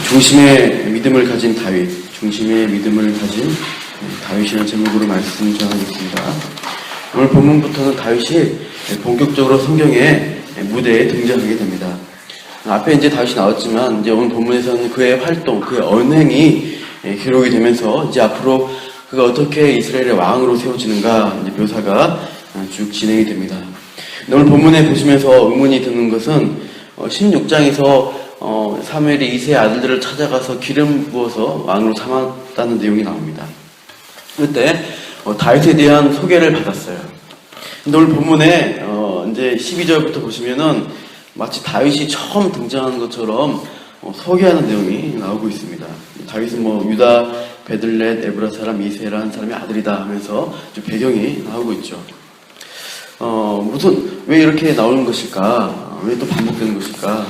중심의 믿음을 가진 다윗, 중심의 믿음을 가진 다윗이라는 제목으로 말씀 전하겠습니다. 오늘 본문부터는 다윗이 본격적으로 성경의 무대에 등장하게 됩니다. 앞에 이제 다윗이 나왔지만 이제 오늘 본문에서는 그의 활동, 그의 언행이 기록이 되면서 이제 앞으로 그가 어떻게 이스라엘의 왕으로 세워지는가 이제 묘사가 쭉 진행이 됩니다. 오늘 본문에 보시면서 의문이 드는 것은 16장에서 사무엘이 이새의 아들들을 찾아가서 기름 부어서 왕으로 삼았다는 내용이 나옵니다. 그때 다윗에 대한 소개를 받았어요. 근데 오늘 본문에 이제 12절부터 보시면은 마치 다윗이 처음 등장하는 것처럼 소개하는 내용이 나오고 있습니다. 다윗은 유다, 베들렛, 에브라 사람 이새라는 사람의 아들이다 하면서 좀 배경이 나오고 있죠. 왜 이렇게 나오는 것일까? 왜 또 반복되는 것일까?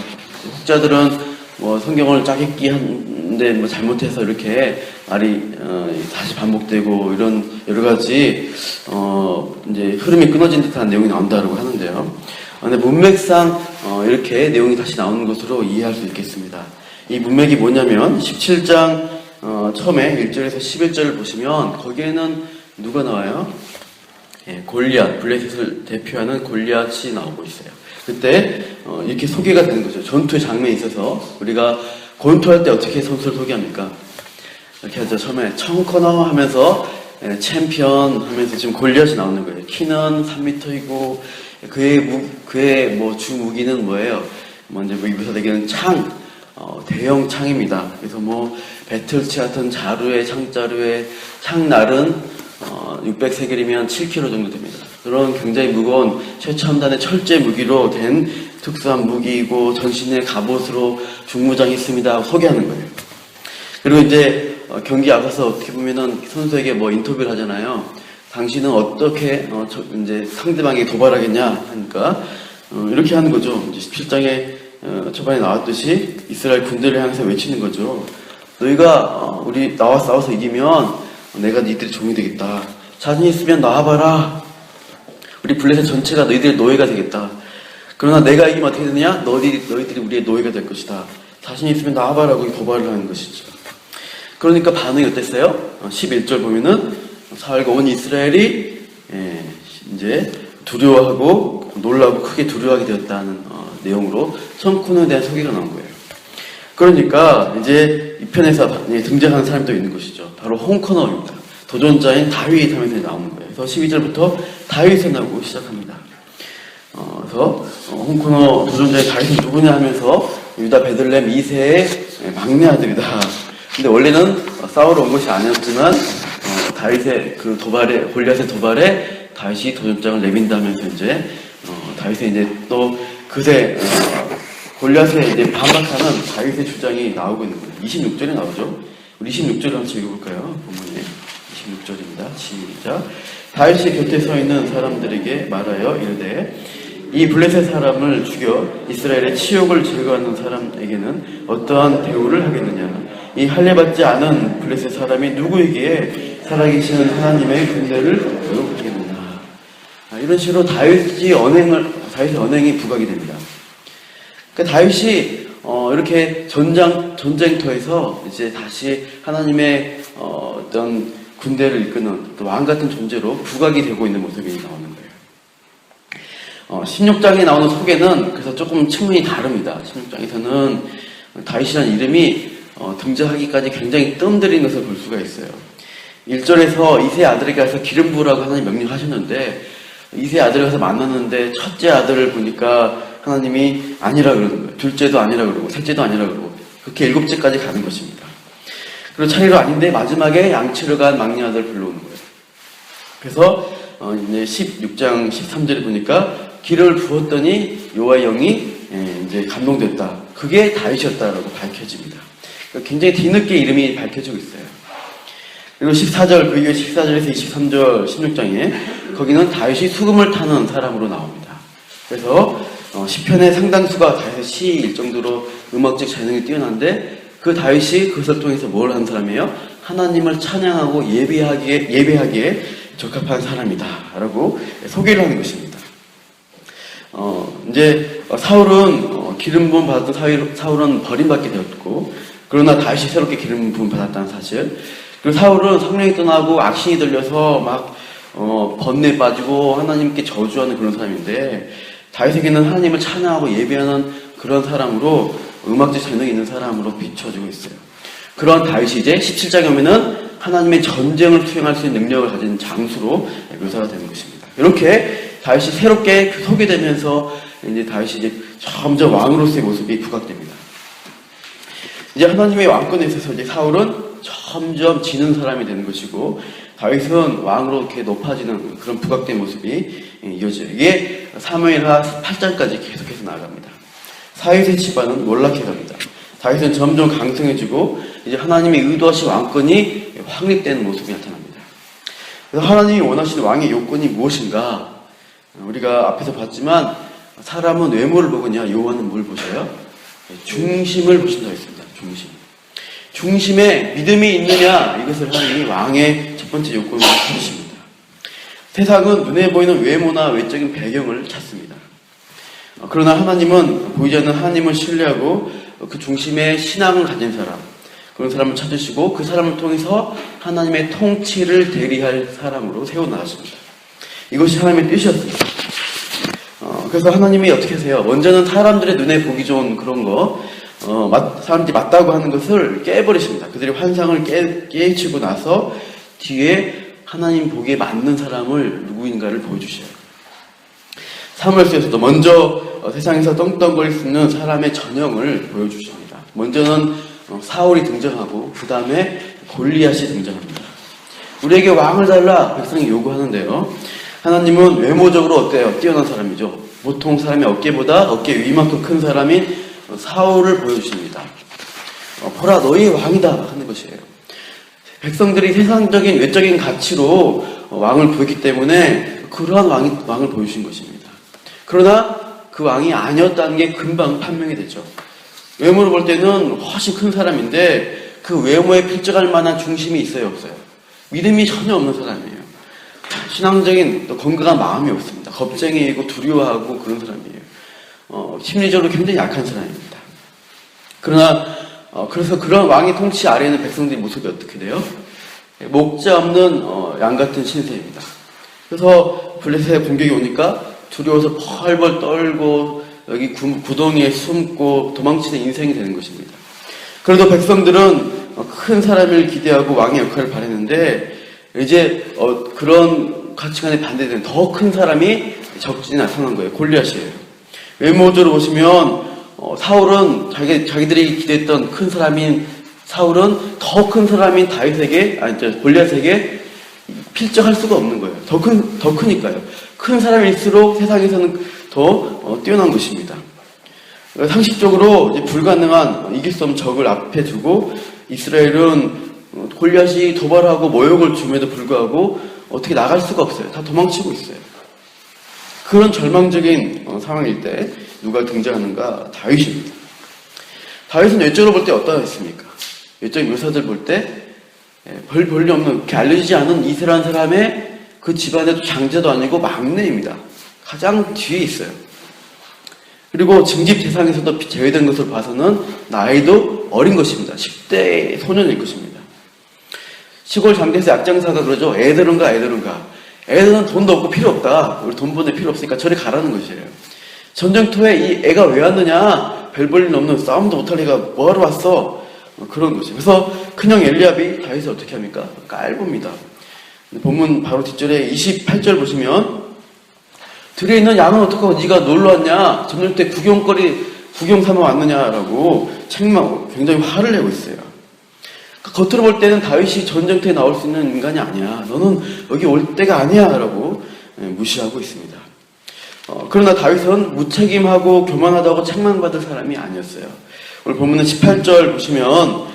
학자들은 성경을 짜깁기 하는데 잘못해서 이렇게 말이 다시 반복되고 이런 여러 가지 이제 흐름이 끊어진 듯한 내용이 나온다고 하는데요. 근데 문맥상 이렇게 내용이 다시 나오는 것으로 이해할 수 있겠습니다. 이 문맥이 뭐냐면 17장 처음에 1절에서 11절을 보시면 거기에는 누가 나와요? 골리앗, 블레셋을 대표하는 골리앗이 나오고 있어요. 그때 이렇게 소개가 되는 거죠. 전투의 장면에 있어서 우리가 권투할 때 어떻게 선수를 소개합니까? 이렇게 하죠. 처음에 청커너 하면서 챔피언 하면서 지금 골리앗이 나오는 거예요. 키는 3m이고 그의 주 무기는 뭐예요? 먼저 묘사되기는 창, 대형 창입니다. 그래서 배틀치 같은 자루에 창자루에 창날은 600세겔이면 7kg 정도 됩니다. 그런 굉장히 무거운 최첨단의 철제 무기로 된 특수한 무기이고 전신에 갑옷으로 중무장이 있습니다. 소개하는 거예요. 그리고 이제 경기 앞에서 어떻게 보면은 선수에게 인터뷰를 하잖아요. 당신은 어떻게 이제 상대방이 도발하겠냐 하니까 이렇게 하는 거죠. 이제 17장에 초반에 나왔듯이 이스라엘 군대를 향해서 외치는 거죠. 너희가 나와 싸워서 이기면 내가 니들의 종이 되겠다. 자신 있으면 나와봐라. 우리 블레셋 전체가 너희들의 노예가 되겠다. 그러나 내가 이기면 어떻게 되느냐? 너희들이 우리의 노예가 될 것이다. 자신 있으면 나와봐라고 도발을 하는 것이죠. 그러니까 반응이 어땠어요? 11절 보면은 사울과 온 이스라엘이 이제 두려워하고 놀라고 크게 두려워하게 되었다는 내용으로 청군에 대한 소개가 나온 거예요. 그러니까 이제 이 편에서 등장하는 사람이 또 있는 것이죠. 바로 홍커너입니다. 도전자인 다윗 하면서 나오는 거예요. 그래서 12절부터 다윗이 나오고 시작합니다. 그래서 홍커너 도전자인 다윗은 누구냐 하면서 유다 베들레헴 이새의 막내 아들이다. 근데 원래는 싸우러 온 것이 아니었지만 다윗의 그 골리앗의 도발에 다윗이 도전장을 내민다면서 이제 다윗의 이제 또 그새 골리앗에 이제 반박하는 다윗의 주장이 나오고 있는 거예요. 26절에 나오죠. 우리 26절을 한번 읽어볼까요? 본문에 26절입니다. 시작. 다윗이 곁에 서 있는 사람들에게 말하여 이르되 이 블레셋 사람을 죽여 이스라엘의 치욕을 제거하는 사람에게는 어떠한 대우를 하겠느냐? 이 할례받지 않은 블레셋 사람이 누구에게 살아계시는 하나님의 군대를 배우겠느냐? 이런 식으로 다윗의 언행이 부각이 됩니다. 그러니까 다윗이 이렇게 전쟁터에서 이제 다시 하나님의 어떤 군대를 이끄는 또 왕 같은 존재로 부각이 되고 있는 모습이 나오는 거예요. 16장에 나오는 소개는 그래서 조금 측면이 다릅니다. 16장에서는 다윗이라는 이름이 등장하기까지 굉장히 뜸들인 것을 볼 수가 있어요. 1절에서 이새의 아들에게 가서 기름 부으라고 하나님 명령하셨는데 이새의 아들을 가서 만났는데 첫째 아들을 보니까 하나님이 아니라 그러는 거예요. 둘째도 아니라 그러고 셋째도 아니라 그러고 그렇게 7째까지 가는 것입니다. 그리고 차례로 아닌데 마지막에 양치를 간 막내 아들을 불러오는 거예요. 그래서 이제 16장 13절에 보니까 기름을 부었더니 여호와의 영이 이제 감동됐다. 그게 다윗이었다라고 밝혀집니다. 그러니까 굉장히 뒤늦게 이름이 밝혀지고 있어요. 그리고 14절, 그 이후에 14절에서 23절 16장에 거기는 다윗이 수금을 타는 사람으로 나옵니다. 그래서 시편의 상당수가 다윗의 시일 정도로 음악적 재능이 뛰어난데 그 다윗이 그것을 통해서 뭘 하는 사람이에요? 하나님을 찬양하고 예배하기에 적합한 사람이다 라고 소개를 하는 것입니다. 이제 사울은 기름 부음 받았던 사울은 버림받게 되었고 그러나 다시 새롭게 기름 부음 받았다는 사실. 그리고 사울은 성령이 떠나고 악신이 들려서 막 번뇌에 빠지고 하나님께 저주하는 그런 사람인데, 다윗에게는 하나님을 찬양하고 예배하는 그런 사람으로, 음악적 재능이 있는 사람으로 비춰지고 있어요. 그런 다윗이 이제 17장에 오면은 하나님의 전쟁을 수행할 수 있는 능력을 가진 장수로 묘사가 되는 것입니다. 이렇게 다윗이 새롭게 소개되면서 이제 다윗이 이제 점점 왕으로서의 모습이 부각됩니다. 이제 하나님의 왕권에 있어서 이제 사울은 점점 지는 사람이 되는 것이고, 다윗은 왕으로 이렇게 높아지는 그런 부각된 모습이 이어져요. 이게 사무엘하 8장까지 계속해서 나아갑니다. 다윗의 집안은 몰락해 갑니다. 다윗은 점점 강성해지고 이제 하나님의 의도하신 왕권이 확립되는 모습이 나타납니다. 그래서 하나님이 원하시는 왕의 요건이 무엇인가? 우리가 앞에서 봤지만 사람은 외모를 보느냐, 여호와는 뭘 보셔요? 중심을 보신다고 했습니다. 중심에 믿음이 있느냐, 이것을 하나님이 왕의 첫 번째 요건으로 찾으십니다. 세상은 눈에 보이는 외모나 외적인 배경을 찾습니다. 그러나 하나님은 보이지 않는 하나님을 신뢰하고 그 중심에 신앙을 가진 사람, 그런 사람을 찾으시고 그 사람을 통해서 하나님의 통치를 대리할 사람으로 세워나가십니다. 이것이 하나님의 뜻이었습니다. 그래서 하나님이 어떻게 하세요? 먼저는 사람들의 눈에 보기 좋은 그런 거, 사람들이 맞다고 하는 것을 깨버리십니다. 그들의 환상을 깨치고 나서 뒤에 하나님 보기에 맞는 사람을 누구인가를 보여주셔요. 사무엘서에서도 먼저 세상에서 떵떵거릴 수 있는 사람의 전형을 보여주십니다. 먼저는 사울이 등장하고 그 다음에 골리앗이 등장합니다. 우리에게 왕을 달라 백성이 요구하는데요, 하나님은 외모적으로 어때요? 뛰어난 사람이죠. 보통 사람의 어깨보다 어깨 위만큼 큰 사람인 사울을 보여주십니다. 보라, 너희의 왕이다 하는 것이에요. 백성들이 세상적인 외적인 가치로 왕을 보였기 때문에 그러한 왕을 보여주신 것입니다. 그러나 그 왕이 아니었다는 게 금방 판명이 되죠. 외모를 볼 때는 훨씬 큰 사람인데 그 외모에 필적할 만한 중심이 있어요, 없어요? 믿음이 전혀 없는 사람이에요. 신앙적인 건강한 마음이 없습니다. 겁쟁이이고 두려워하고 그런 사람이에요. 심리적으로 굉장히 약한 사람입니다. 그러나 그래서 그런 왕의 통치 아래에 있는 백성들의 모습이 어떻게 돼요? 목자 없는 양 같은 신세입니다. 그래서 블레셋의 공격이 오니까 두려워서 펄펄 떨고 여기 구덩이에 숨고 도망치는 인생이 되는 것입니다. 그래도 백성들은 큰 사람을 기대하고 왕의 역할을 바랬는데 이제 그런 가치관에 반대되는 더 큰 사람이 적진이 나타난 거예요. 골리앗이에요. 외모적으로 보시면 사울은 자기들이 기대했던 큰 사람인 사울은 더 큰 사람인 골리앗에게 필적할 수가 없는 거예요. 더 크니까요. 큰 사람일수록 세상에서는 더 뛰어난 것입니다. 상식적으로 이제 불가능한 이길 수 없는 적을 앞에 두고 이스라엘은 골리앗이 도발하고 모욕을 줌에도 불구하고 어떻게 나갈 수가 없어요. 다 도망치고 있어요. 그런 절망적인 상황일 때 누가 등장하는가? 다윗입니다. 다윗은 외적으로 볼 때 어떠했습니까? 외적인 묘사들 볼 때 별 볼일 없는, 이렇게 알려지지 않은 이스라엘 사람의 그 집안에도 장자도 아니고 막내입니다. 가장 뒤에 있어요. 그리고 증집 대상에서도 제외된 것을 봐서는 나이도 어린 것입니다. 10대 소년일 것입니다. 시골 장대에서 약장사가 그러죠. 애들은 가. 애들은 돈도 없고 필요 없다. 우리 돈 보낼 필요 없으니까 저리 가라는 것이에요. 전쟁터에 이 애가 왜 왔느냐? 별 볼 일 없는, 싸움도 못할 애가 뭐하러 왔어? 그런 거죠. 그래서 큰형 엘리압이 다윗을 어떻게 합니까? 깔봅니다. 본문 바로 뒷절에 28절 보시면 들에 있는 양은 어떡하고 네가 놀러 왔냐? 전쟁 때 구경 삼아 왔느냐라고 책망하고 굉장히 화를 내고 있어요. 겉으로 볼 때는 다윗이 전쟁터에 나올 수 있는 인간이 아니야. 너는 여기 올 때가 아니야 라고 무시하고 있습니다. 그러나 다윗은 무책임하고 교만하다고 책망받을 사람이 아니었어요. 오늘 본문은 18절 보시면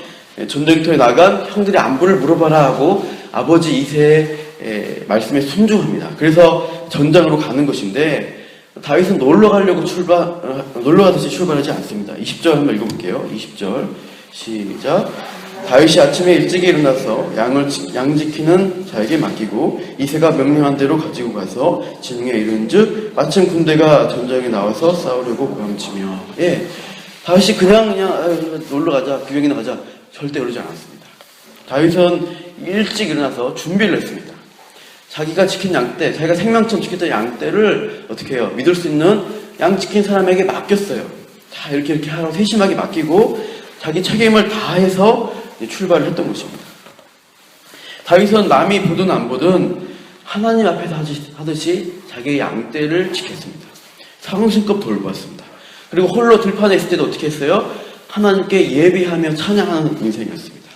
전쟁터에 나간 형들의 안부를 물어봐라 하고 아버지 이새의 말씀에 순종합니다. 그래서 전장으로 가는 것인데 다윗은 놀러 가듯이 출발하지 않습니다. 20절 한번 읽어볼게요. 20절 시작. 다윗이 아침에 일찍 일어나서 양 지키는 자에게 맡기고 이새가 명령한 대로 가지고 가서 진흥에 이른즉 마침 군대가 전장에 나와서 싸우려고 고함치며, 다윗이 그냥 놀러 가자, 구경이나 가자, 절대 그러지 않았습니다. 다윗은 일찍 일어나서 준비를 했습니다. 자기가 지킨 양떼, 자기가 생명처럼 지켰던 양떼를 어떻게 해요? 믿을 수 있는 양 지킨 사람에게 맡겼어요. 자, 이렇게 하라고 세심하게 맡기고 자기 책임을 다해서 출발을 했던 것입니다. 다윗은 남이 보든 안 보든 하나님 앞에서 하듯이 자기의 양떼를 지켰습니다. 성심껏 돌보았습니다. 그리고 홀로 들판에 있을 때도 어떻게 했어요? 하나님께 예배하며 찬양하는 인생이었습니다.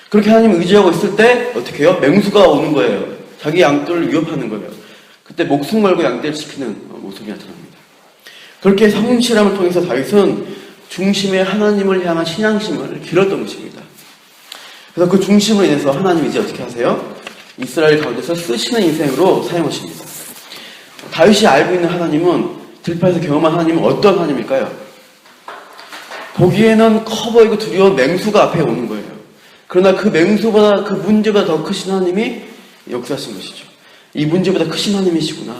그렇게 하나님 의지하고 있을 때 어떻게 해요? 맹수가 오는 거예요. 자기 양떼를 위협하는 거예요. 그때 목숨 걸고 양떼를 지키는 모습이 나타납니다. 그렇게 성실함을 통해서 다윗은 중심에 하나님을 향한 신앙심을 길었던 것입니다. 그래서 그 중심으로 인해서 하나님이 이제 어떻게 하세요? 이스라엘 가운데서 쓰시는 인생으로 사용하십니다. 다윗이 알고 있는 하나님은, 들판에서 경험한 하나님은 어떤 하나님일까요? 보기에는 커 보이고 두려운 맹수가 앞에 오는 거예요. 그러나 그 맹수보다, 그 문제보다 더 크신 하나님이 역사하신 것이죠. 이 문제보다 크신 하나님이시구나.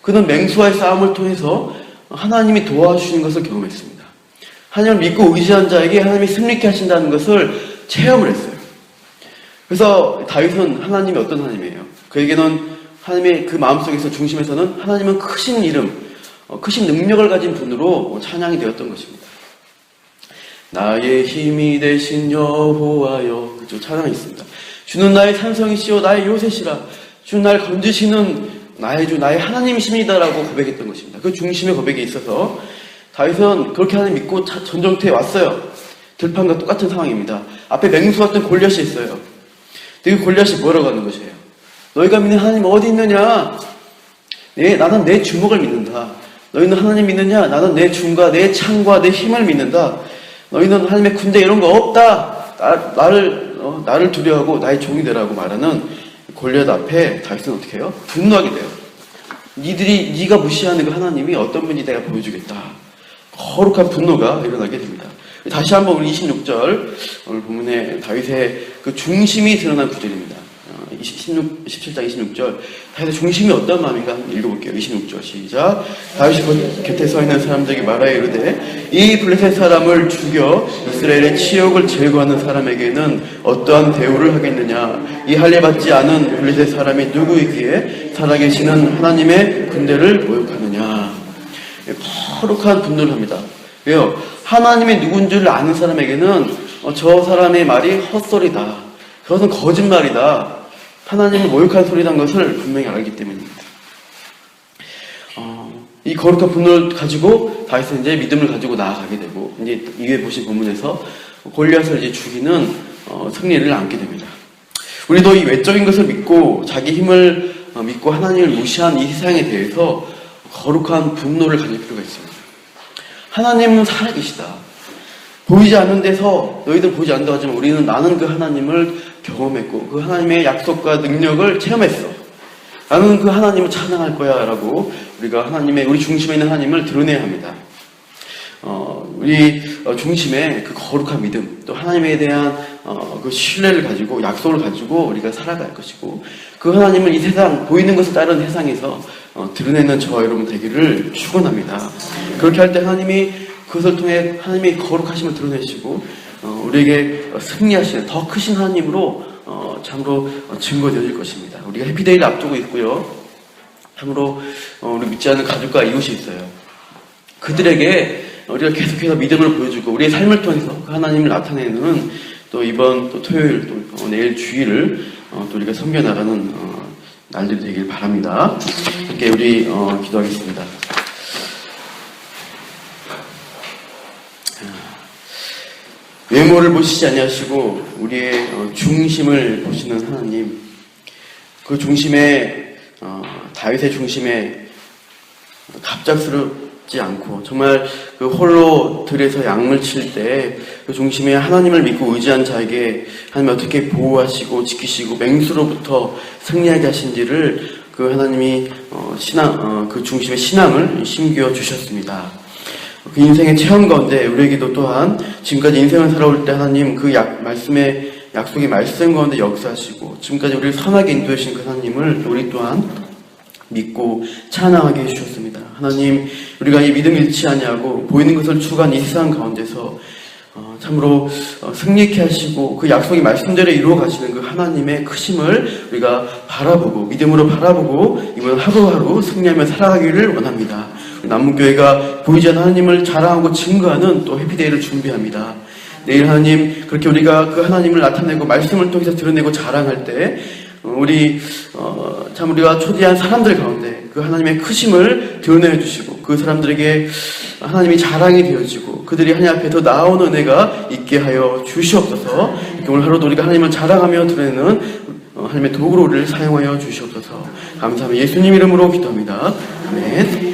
그는 맹수와의 싸움을 통해서 하나님이 도와주시는 것을 경험했습니다. 하나님을 믿고 의지한 자에게 하나님이 승리케 하신다는 것을 체험을 했어요. 그래서 다윗은 하나님이 어떤 하나님이에요? 그에게는 하나님의 그 마음속에서 중심에서는 하나님은 크신 이름, 크신 능력을 가진 분으로 찬양이 되었던 것입니다. 나의 힘이 되신 여호와여, 그죠? 찬양이 있습니다. 주는 나의 산성이시오 나의 요새시라. 주는 나를 건지시는 나의 주, 나의 하나님이십니다라고 고백했던 것입니다. 그 중심의 고백에 있어서 다윗은 그렇게 하나님 믿고 전쟁터에 왔어요. 들판과 똑같은 상황입니다. 앞에 맹수 같은 골리앗이 있어요. 그 골리앗이 뭐라고 하는 것이에요? 너희가 믿는 하나님 어디 있느냐? 나는 내 주먹을 믿는다. 너희는 하나님 믿느냐? 나는 내 줌과 내 창과 내 힘을 믿는다. 너희는 하나님의 군대 이런 거 없다. 나를 두려워하고 나의 종이 되라고 말하는 골리앗 앞에 다윗은 어떻게 해요? 분노하게 돼요. 네가 무시하는 그 하나님이 어떤 분인지 내가 보여주겠다. 거룩한 분노가 일어나게 됩니다. 다시 한번 우리 26절 오늘 본문에 다윗의 그 중심이 드러난 구절입니다. 17장 26절 다윗의 중심이 어떤 마음인가 한번 읽어볼게요. 26절 시작. 다윗이 곁에 서 있는 사람들에게 말하여 이르되 이 블레셋 사람을 죽여 이스라엘의 치욕을 제거하는 사람에게는 어떠한 대우를 하겠느냐? 이 할례 받지 않은 블레셋 사람이 누구이기에 살아계시는 하나님의 군대를 모욕하느냐? 거룩한 분노를 합니다. 왜요? 하나님이 누군지를 아는 사람에게는 저 사람의 말이 헛소리다. 그것은 거짓말이다. 하나님을 모욕한 소리라는 것을 분명히 알기 때문입니다. 이 거룩한 분노를 가지고 다윗은 이제 믿음을 가지고 나아가게 되고 이제 위에 보신 본문에서 골리앗을 이제 죽이는 승리를 안게 됩니다. 우리도 이 외적인 것을 믿고 자기 힘을 믿고 하나님을 무시한 이 세상에 대해서 거룩한 분노를 가질 필요가 있습니다. 하나님은 살아계시다. 보이지 않는 데서 너희들 보이지 않는다고 하지만 나는 그 하나님을 경험했고 그 하나님의 약속과 능력을 체험했어. 나는 그 하나님을 찬양할 거야 라고 우리가 우리 중심에 있는 하나님을 드러내야 합니다. 우리 중심에 그 거룩한 믿음, 또 하나님에 대한 그 신뢰를 가지고 약속을 가지고 우리가 살아갈 것이고 그 하나님을 이 세상, 보이는 것을 따르는 세상에서 드러내는 저와 여러분 되기를 축원합니다. 그렇게 할 때 하나님이 그것을 통해 하나님의 거룩하심을 드러내시고 우리에게 승리하시는 더 크신 하나님으로 참으로 증거되어질 것입니다. 우리가 해피데이를 앞두고 있고요. 참으로 우리 믿지 않는 가족과 이웃이 있어요. 그들에게 우리가 계속해서 믿음을 보여주고 우리의 삶을 통해서 그 하나님을 나타내는 또 이번 또 토요일 또 내일 주일을 또 우리가 섬겨나가는 날들이 되길 바랍니다. 함께 우리 기도하겠습니다. 외모를 보시지 아니하시고 우리의 중심을 보시는 하나님, 그 중심에 다윗의 중심에 갑작스럽지 않고 정말 그 홀로 들에서 양을 칠 때 그 중심에 하나님을 믿고 의지한 자에게 하나님 어떻게 보호하시고 지키시고 맹수로부터 승리하게 하신지를 그 하나님이 그 중심의 신앙을 심겨 주셨습니다. 그 인생의 체험 가운데 우리에게도 또한 지금까지 인생을 살아올 때 하나님 그 말씀의 약속의 말씀 가운데 역사하시고 지금까지 우리를 선하게 인도해 주신 그 하나님을 우리 또한 믿고 찬양하게 해주셨습니다. 하나님, 우리가 이 믿음 잃지 아니하고 보이는 것을 추구한 이 세상 가운데서 참으로 승리케 하시고 그 약속이 말씀대로 이루어 가시는 그 하나님의 크심을 우리가 바라보고 믿음으로 바라보고 이번 하루하루 승리하며 살아가기를 원합니다. 남문교회가 보이지 않는 하나님을 자랑하고 증거하는 또 해피데이를 준비합니다. 내일 하나님, 그렇게 우리가 그 하나님을 나타내고 말씀을 통해서 드러내고 자랑할 때 참 우리가 초대한 사람들 가운데 그 하나님의 크심을 드러내 주시고 그 사람들에게 하나님이 자랑이 되어지고 그들이 하나님 앞에 더 나아오는 은혜가 있게 하여 주시옵소서. 이렇게 오늘 하루도 우리가 하나님을 자랑하며 드러내는 하나님의 도구로 우리를 사용하여 주시옵소서. 감사합니다. 예수님 이름으로 기도합니다. 아멘.